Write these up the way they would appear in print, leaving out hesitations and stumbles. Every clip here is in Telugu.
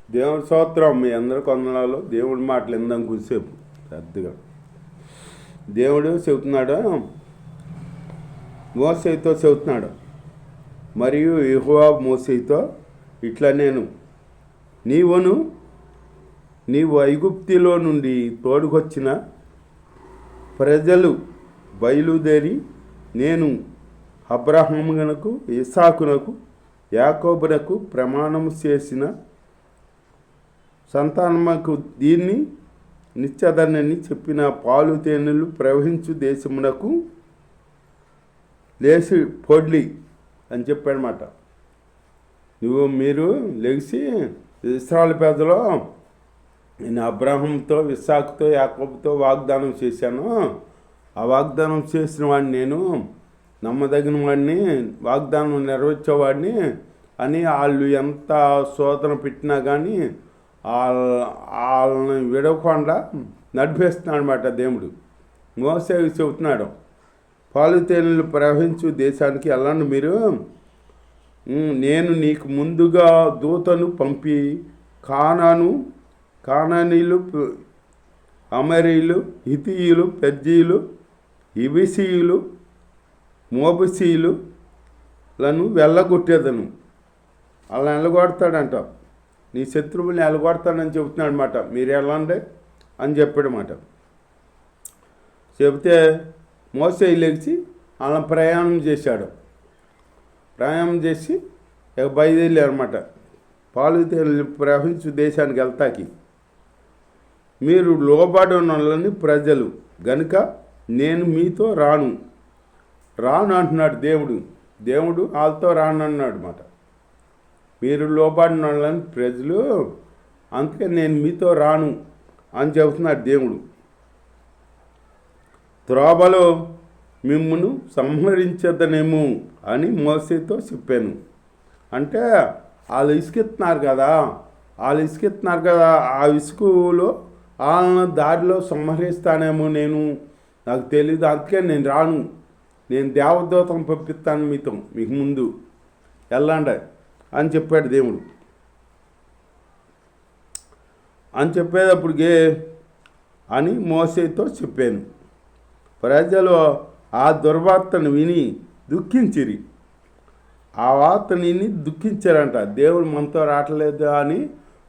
దేవుడి స్తోత్రం. మీ అందరి కొందనాలు దేవుడి మాటలు ఇందాం కొద్దిసేపు పెద్దగా. దేవుడు చెబుతున్నాడు, మోసేతో చెబుతున్నాడు, మరియు యెహోవా మోసేతో ఇట్లా నేను నీవు ఐగుప్తిలో నుండి తోడుకొచ్చిన ప్రజలు బయలుదేరి నేను అబ్రహామునకు, ఇస్సాకునకు, యాకోబునకు ప్రమాణము చేసిన సంతానముకు దీన్ని నిశ్చదనని చెప్పిన పాలు తేనెలు ప్రవహించు దేశమునకు లేచి పొడ్లి అని చెప్పాడనమాట. మీరు లెగిసి ఇశ్రాయేలు పెద్దలో నేను అబ్రహాంతో, ఇస్సాకుతో, యాకోబుతో వాగ్దానం చేశాను. ఆ వాగ్దానం చేసిన వాడిని నేను, నమ్మదగిన వాడిని, వాగ్దానం నెరవేర్చేవాడిని అని వాళ్ళు ఎంత శోధన పెట్టినా కానీ వాళ్ళని విడవకుండా నడిపేస్తున్నాడు అనమాట దేవుడు. మోసే చెబుతున్నాడు, పాలు తేనెలు ప్రవహించు దేశానికి వెళ్ళండి మీరు. నేను నీకు ముందుగా దూతను పంపి కానానీయులు, అమరీయులు, హితీయులు, పెర్జీయులు, ఇబిసీయులు, మోబసీయులను వెళ్ళగొట్టేదను. అలా వెళ్ళగొడతాడంట. నీ శత్రువుల్ని వెళ్ళగొడతాడని చెబుతున్నాడు అనమాట. మీరు వెళ్ళండి అని చెప్పాడనమాట. చెబితే మోసే లెగిసి అలా ప్రయాణం చేశాడు. ప్రయాణం చేసి బయలుదేరారన్నమాట. పాలు తేనెలు ప్రవహించు దేశానికి వెళ్తాకి. మీరు లోబడినోళ్ళని ప్రజలు గనుక నేను మీతో రాను అంటున్నాడు దేవుడు వాళ్ళతో రాను అన్నాడు అన్నమాట. మీరు లోబడిన వాళ్ళని ప్రజలు, అందుకే నేను మీతో రాను అని చెబుతున్నాడు దేవుడు. త్రోవలో మిమ్మును సంహరించదనేమో అని మోసేతో చెప్పాను. అంటే వాళ్ళు ఇసుకెత్తున్నారు కదా, ఆ ఇసుకలో వాళ్ళని దారిలో సంహరిస్తానేమో నాకు తెలీదు, అందుకే నేను రాను. నేను దేవదూతను పంపిస్తాను మీకు ముందు వెళ్ళండి అని చెప్పాడు దేవుడు. అని చెప్పేటప్పటికే అని మోసేతో చెప్పాను. ప్రజలు ఆ దుర్వార్తను విని దుఃఖించిరి. ఆ వార్తని విని దుఃఖించారంట. దేవుడు మనతో రావట్లేదు అని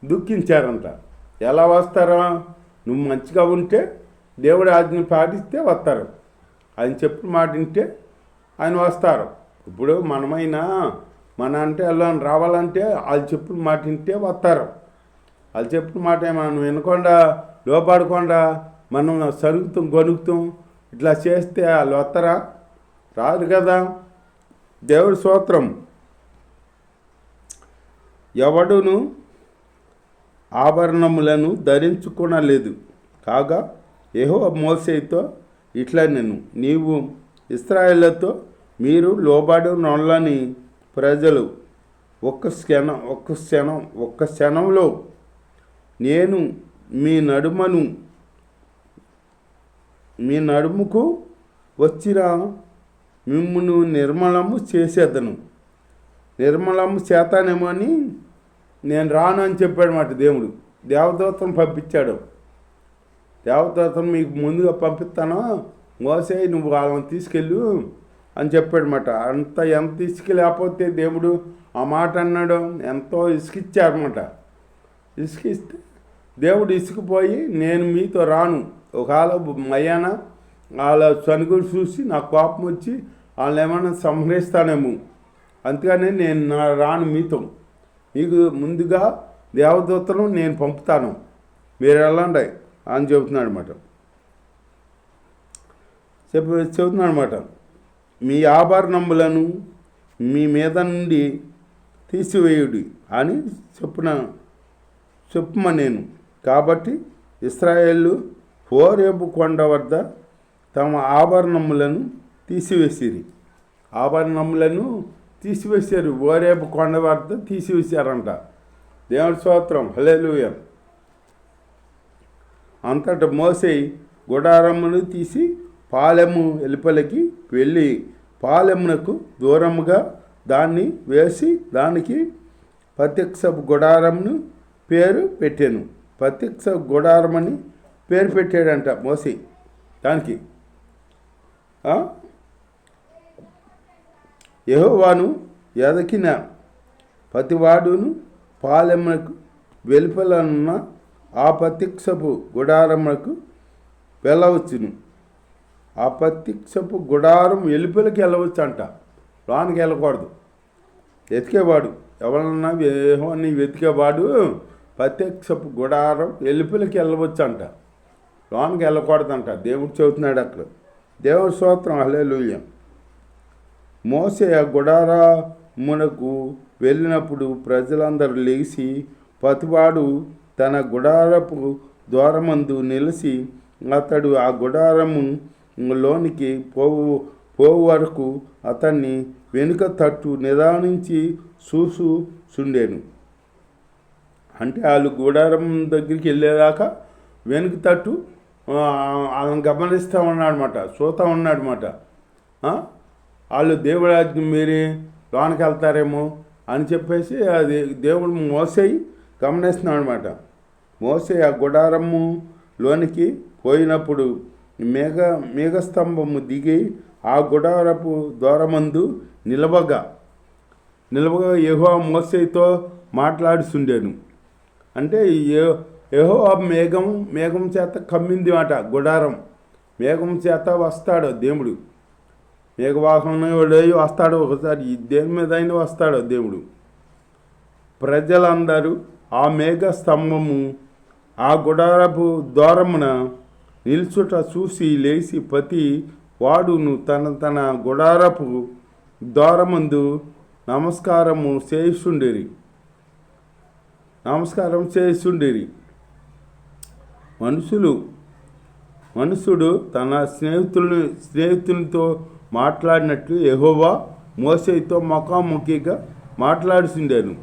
దుఃఖించారంట. ఎలా వస్తారా? నువ్వు మంచిగా ఉంటే దేవుడు ఆజ్ఞ పాటిస్తే వస్తారు. ఆయన చెప్పిన మాట వింటే ఆయన వస్తారు. ఇప్పుడు మనమైనా మన అంటే వెళ్ళని రావాలంటే వాళ్ళు చెప్పిన మాట వింటే వస్తారు. వాళ్ళు చెప్పిన మాట మనం వినకుండా లోపడకుండా మనం సరుగుతాం, గొనుగుతాం, ఇట్లా చేస్తే వాళ్ళు వస్తారా? రాదు కదా. దేవుడి స్తోత్రం. ఎవడును ఆభరణములను ధరించుకొనలేదు. కాగా యెహోవా మోసేతో ఇట్లా నీవు ఇశ్రాయేలుతో మీరు లోబడినోళ్ళని ప్రజలు ఒక్క క్షణంలో నేను మీ నడుముకు వచ్చిన మిమ్మును నిర్మలము చేసేదను. నిర్మలము చేతానేమో అని నేను రాను అని చెప్పాడు మాట దేవుడు. దేవదూతను పంపించాడు. దేవదూతను మీకు ముందుగా పంపిస్తాను, మోసే నువ్వు వాళ్ళని తీసుకెళ్ళు అని చెప్పాడు మాట. ఎంత ఇసుకలేకపోతే దేవుడు ఆ మాట అన్నాడు. ఎంతో ఇసుకిచ్చారన్నమాట. ఇసుకిస్తే దేవుడు ఇసుకుపోయి నేను మీతో రాను, ఒకవేళ మయ్యాన వాళ్ళ సనుగులు చూసి నాకు కోపం వచ్చి వాళ్ళని ఏమైనా సంహరిస్తానేమో, అందుకని నేను రాను మీతో. మీకు ముందుగా దేవదూతను నేను పంపుతాను, మీరు వెళ్ళండి అని చెబుతున్నాడు అనమాట. చెబుతున్నాడు అనమాట. మీ ఆభరణములను మీ మీద నుండి తీసివేయుడి అని చెప్పుమ నేను. కాబట్టి ఇశ్రాయేలు హోరేబు కొండ వద్ద తమ ఆభరణములను తీసివేశారు. హోరేబు కొండ వద్ద తీసివేశారంట. దేవుడి స్తోత్రం. హల్లెలూయా. అంతటా మోసే గుడారమును తీసి పాలెము వెలుపలికి వెళ్ళి పాలెమునకు దూరముగా దాన్ని వేసి దానికి ప్రత్యక్ష గుడారమును పేరు పెట్టాను. ప్రత్యక్ష గుడారమని పేరు పెట్టాడంట మోసే దానికి. యెహోవాను ఎదకిన ప్రతివాడును పాలెమునకు వెలుపలనున్న ఆ ప్రత్యక్షపు గుడారమునకు వెళ్ళవచ్చును. ఆ ప్రత్యక్షపు గుడారం వెలుపలికి వెళ్ళవచ్చు అంట, లోనికి వెళ్ళకూడదు. వెతికేవాడు ఎవరన్నా యెహోవాని వెతికేవాడు ప్రత్యక్షపు గుడారం వెలుపలికి వెళ్ళవచ్చు అంట, లోనికి వెళ్ళకూడదంట. దేవుడు చెబుతున్నాడు అక్కడ. దేవుడి స్తోత్రం, హల్లెలూయా. మోసే ఆ గుడారమునకు వెళ్ళినప్పుడు ప్రజలందరూ లేచి ప్రతివాడు తన గుడారపు ద్వారమందు నిలిచి అతడు ఆ గుడారము లోనికి పోవు వరకు అతన్ని వెనుక తట్టు నిదానించి చూసుచుండెను. అంటే వాళ్ళు గుడారం దగ్గరికి వెళ్ళేదాకా వెనుక తట్టు గమనిస్తూ ఉన్నాడనమాట, చూస్తూ ఉన్నాడనమాట. వాళ్ళు దేవుడాజ్ఞ మీరి లోనికి వెళ్తారేమో అని చెప్పేసి అది దేవుడు మోసే గమనిస్తున్నాడు అనమాట. మోసే ఆ గుడారము లోనికి పోయినప్పుడు మేఘస్తంభము దిగి ఆ గుడారపు ద్వారమందు నిలవగా యెహోవా మోసేతో మాట్లాడుచుండెను. అంటే యెహోవా మేఘం చేత కమ్మింది మాట గుడారం. మేఘం చేత వస్తాడు దేవుడు, మేఘవాహనుడే వస్తాడు. ఒకసారి దేని మీద అయినా వస్తాడు దేవుడు. ప్రజలందరూ ఆ మేఘ స్తంభము ఆ గుడారపు ద్వారమున నిల్చుట చూసి లేచి ప్రతి వాడును తన గుడారపు ద్వారమందు నమస్కారం చేస్తుండేరి. మనుషుడు తన స్నేహితునితో మాట్లాడినట్లు యెహోవా మోసేతో ముఖాముఖిగా మాట్లాడుచుండెను.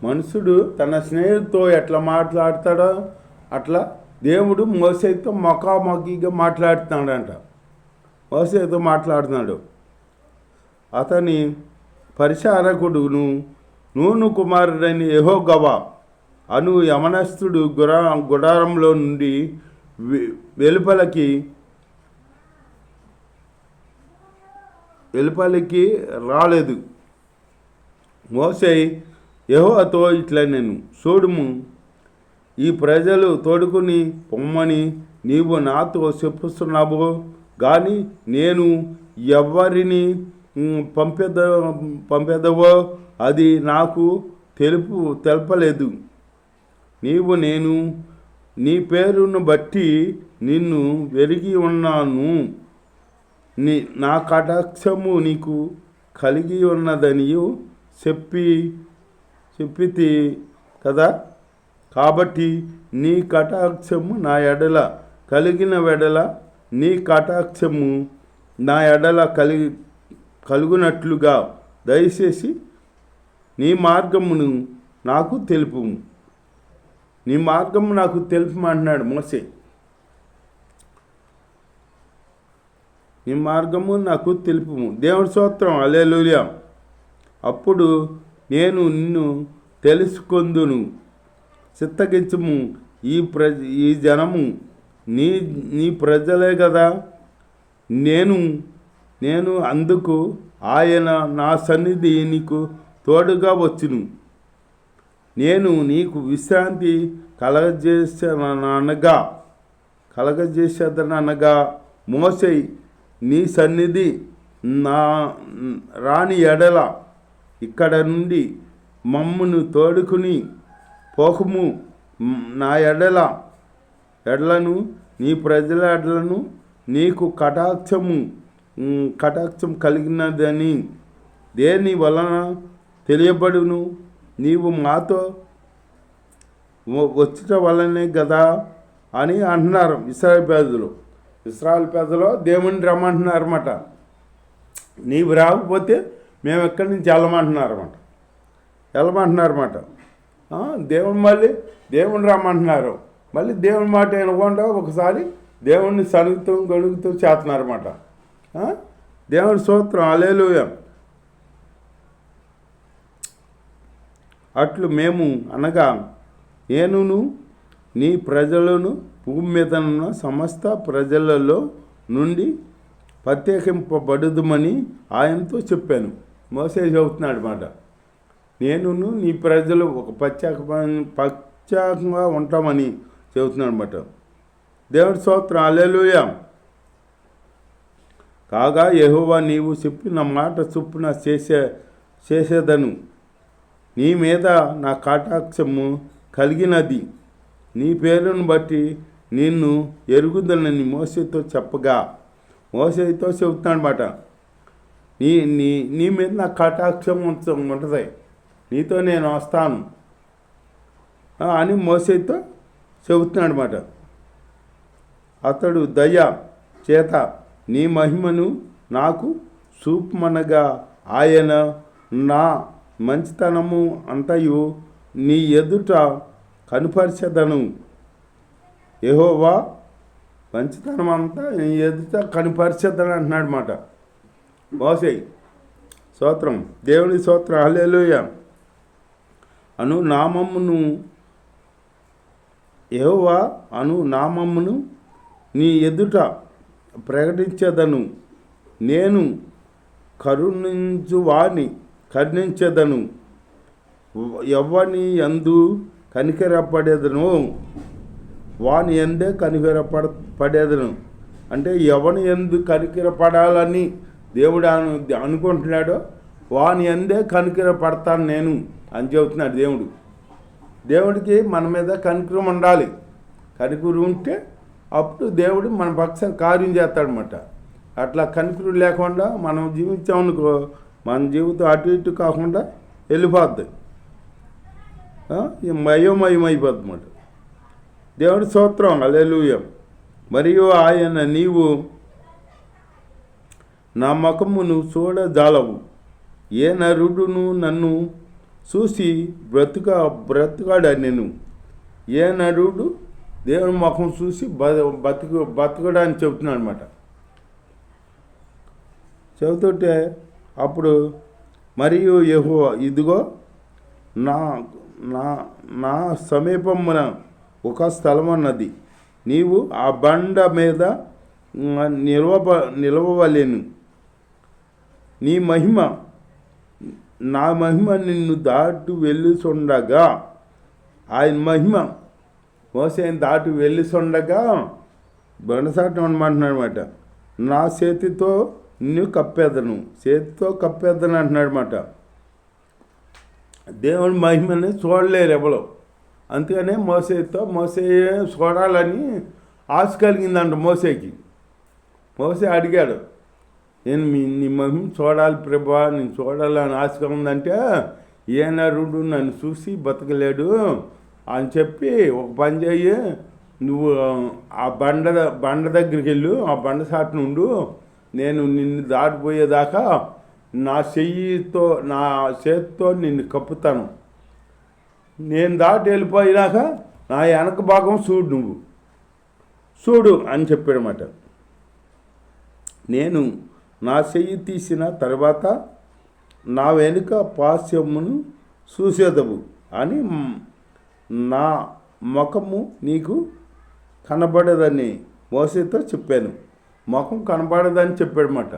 మనుషుడు తన స్నేహితుతో ఎట్లా మాట్లాడతాడో అట్లా దేవుడు మోసేతో ముఖాముఖిగా మాట్లాడుతున్నాడంట. మోసేతో మాట్లాడుతున్నాడు. అతని పరిచారకుడును నూను కుమారుడైన యెహోగవా అను యమనస్తుడు గుడారంలో నుండి వెలుపలికి రాలేదు. మోసే యెహోవాతో ఇట్లా నేను చూడుము, ఈ ప్రజలు తోడుకుని పొమ్మని నీవు నాతో చెప్పుస్తున్నావు కానీ నేను ఎవరిని పంపేదవో అది నాకు తెలపలేదు. నేను నీ పేరును బట్టి నిన్ను వెరిగి ఉన్నాను. నా కటాక్షము నీకు కలిగి ఉన్నదని చెప్పితి కదా. కాబట్టి నీ కటాక్షము నా ఎడల కలిగిన వెడల నీ కటాక్షము నా ఎడల కలుగునట్లుగా దయచేసి నీ మార్గమును నాకు తెలుపుము. నీ మార్గము నాకు తెలుపమంటున్నాడు మోసే. నీ మార్గము నాకు తెలుపుము. దేవుడి స్తోత్రం, హల్లెలూయా. అప్పుడు నేను నిన్ను తెలుసుకొందును. చిత్తగించుము. ఈ జనము నీ ప్రజలే కదా. నేను అందుకు ఆయన నా సన్నిధి నీకు తోడుగా వచ్చును. నేను నీకు విశ్రాంతి కలగజేసేదనగా మోసే నీ సన్నిధి రాని ఎడల ఇక్కడ నుండి మమ్మును తోడుకుని పోకుము. నా ఎడలను నీ ప్రజల ఎడలను నీకు కటాక్షం కలిగినదని దేని వలన తెలియబడును. నీవు మాతో వచ్చుట వల్లనే కదా అని అంటున్నారు ఇశ్రాయేలు పెద్దలు దేవుని రమ్మంటున్నారు అన్నమాట. నీవు రాకపోతే మేము ఎక్కడి నుంచి వెళ్ళమంటున్నారన్నమాట. దేవుని రమ్మంటున్నారు. మళ్ళీ దేవుని మాట వినకుండా ఒకసారి దేవుణ్ణి గొడుగుతూ చేస్తున్నారన్నమాట. దేవుని స్తోత్రం, హల్లెలూయా. అట్లు మేము అనగా నేనును నీ ప్రజలను భూమి మీద ఉన్న సమస్త ప్రజలలో నుండి ప్రత్యేకింపబడుదుమని ఆయనతో చెప్పాను. మోసే చెబుతున్నాడు మాట. నేనును నీ ప్రజలు ఒక ప్రత్యేకంగా ఉంటామని చెబుతున్నాడు అనమాట. దేవుడి స్తోత్రం, హల్లెలూయా. కాగా యెహోవా నీవు చెప్పిన మాట చొప్పున చేసేదను. నీ మీద నా కటాక్షము కలిగినది. నీ పేరును బట్టి నిన్ను ఎరుగుదనని మోసేతో చెప్పగా, మోసేతో చెబుతున్నాడు అన్నమాట. నీ నీ నీ మీద నా కటాక్షం ఉంటుంది, నీతో నేను వస్తాను అని మోసేతో చెబుతున్నాడు అన్నమాట. అతడు దయ చేత నీ మహిమను నాకు చూపమనగా ఆయన నా మంచితనము అంతయు నీ ఎదుట కనుపరిచెదను. యెహోవా మంచితనం అంతా నీ ఎదుట కనుపరిచెదను అంటున్నాడు అన్నమాట. మోసే స్తోత్రం, దేవుని స్తోత్రం, హల్లెలూయా. అను నామమును యెహోవా అను నామమును నీ ఎదుట ప్రకటించేదను. నేను కరుణించెదను. ఎవని యందు కనికరపడేదను వాని ఎందే పడేదను. అంటే ఎవని ఎందు కనికరపడాలని దేవుడు అనుకుంటున్నాడో వాని ఎందే కనికరపడతాను నేను అని చెబుతున్నాడు దేవుడు. దేవుడికి మన మీద కనికరం ఉండాలి. కనికరం ఉంటే అప్పుడు దేవుడు మన పక్షాన కార్యం చేస్తాడనమాట. అట్లా కనికరం లేకుండా మనం జీవించామనుకో మన జీవితం అటు ఇటు కాకుండా వెళ్ళిపోద్ది, మయోమయం అయిపోద్ది అన్నమాట. దేవుడి స్తోత్రం, హల్లెలూయా. మరియు ఆయన నీవు నా ముఖమును చూడజాలవు. ఏ నరుడును నన్ను చూసి బ్రతుకాడు నేను. ఏ నరుడు దేవుని ముఖం చూసి బతకడానికి చెబుతున్నాడు అనమాట. చెబుతుంటే అప్పుడు మరియు యెహోవా ఇదిగో నా నా నా సమీపమున ఒక స్థలం అన్నది. నీవు ఆ బండ మీద నిలవలేను. నీ మహిమ నా మహిమ నిన్ను దాటి వెళ్ళుచుండగా, ఆయన మహిమ మోసేని దాటి వెళ్ళుచుండగా బండసాటం అనమంటున్నాడు అనమాట. నా చేతితో నిన్ను కప్పేదను, చేతితో కప్పేద్దను అంటున్నాడు అనమాట. దేవుని మహిమని చూడలేరు ఎవరు. అందుకనే మోసే చూడాలని ఆశ కలిగిందంట మోసేకి. మోసే అడిగాడు, నేను నీ మహిమ చూడాలి ప్రభా, నేను చూడాలని ఆశగా ఉందంటే ఏ నరుడు నన్ను చూసి బతకలేడు అని చెప్పి ఒక పని చెయ్యి, నువ్వు ఆ బండ దగ్గరికి వెళ్ళు, ఆ బండ సాటును ఉండు, నేను నిన్ను దాటిపోయేదాకా నా చేతితో నిన్ను కప్పుతాను. నేను దాటి వెళ్ళిపోయినాక నా వెనక భాగం నువ్వు చూడు అని చెప్పాడన్నమాట. నేను నా చెయ్యి తీసిన తర్వాత నా వెనుక పాశ్యమును చూసేదవు అని నా ముఖము నీకు కనబడదని మోసేతో చెప్పాను. ముఖం కనబడదని చెప్పాడన్నమాట.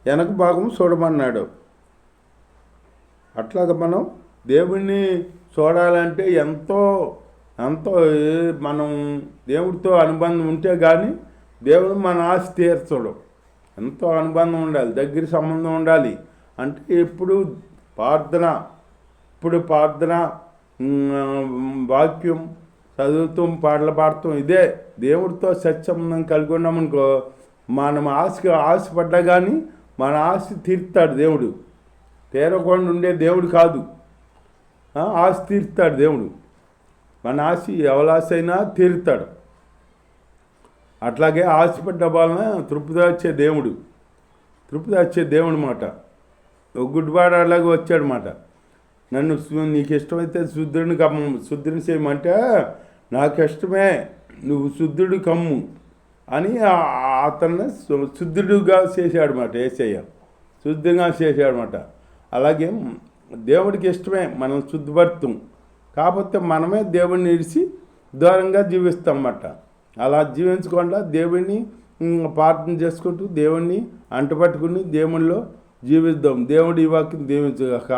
వెనక భాగం చూడమన్నాడు. అట్లాగ మనం దేవుణ్ణి చూడాలంటే ఎంతో మనం దేవుడితో అనుబంధం ఉంటే కానీ దేవుడు మన ఆశ తీర్చడు. ఎంతో అనుబంధం ఉండాలి, దగ్గర సంబంధం ఉండాలి. అంటే ఇప్పుడు ప్రార్థన వాక్యం చదువుతాం, పాటలు పాడతాం, ఇదే దేవుడితో సత్సంబంధం కలిగి ఉన్నామనుకో మనం ఆశపడ్డా కానీ మన ఆశ తీరుతాడు దేవుడు. తీరకుండా ఉండే దేవుడు కాదు, ఆశ తీరుతాడు దేవుడు. మన ఆశ ఎవరి ఆశ అయినా తీరుతాడు. అట్లాగే ఆశపడ్డ వలన తృప్తి వచ్చే దేవుడు మాట. ఒక గుడ్డివాడు అలాగే వచ్చాడనమాట. నన్ను నీకు ఇష్టమైతే శుద్ధుడిని చేయమంటే నాకు ఇష్టమే, నువ్వు శుద్ధుడు కమ్ము అని అతన్ని శుద్ధుడుగా చేశాడనమాట. యేసయ్య శుద్ధిగా చేశాడనమాట. అలాగే దేవుడికి ఇష్టమే మనం శుద్ధిపడుతాం, కాకపోతే మనమే దేవుణ్ణి ఇడిచి దూరంగా జీవిస్తామన్నమాట. అలా జీవించకుండా దేవుణ్ణి ప్రార్థన చేసుకుంటూ దేవుణ్ణి అంటపట్టుకుని దేవునిలో జీవిద్దాం. దేవుడి ఈ వాక్యం దీవించుగాక.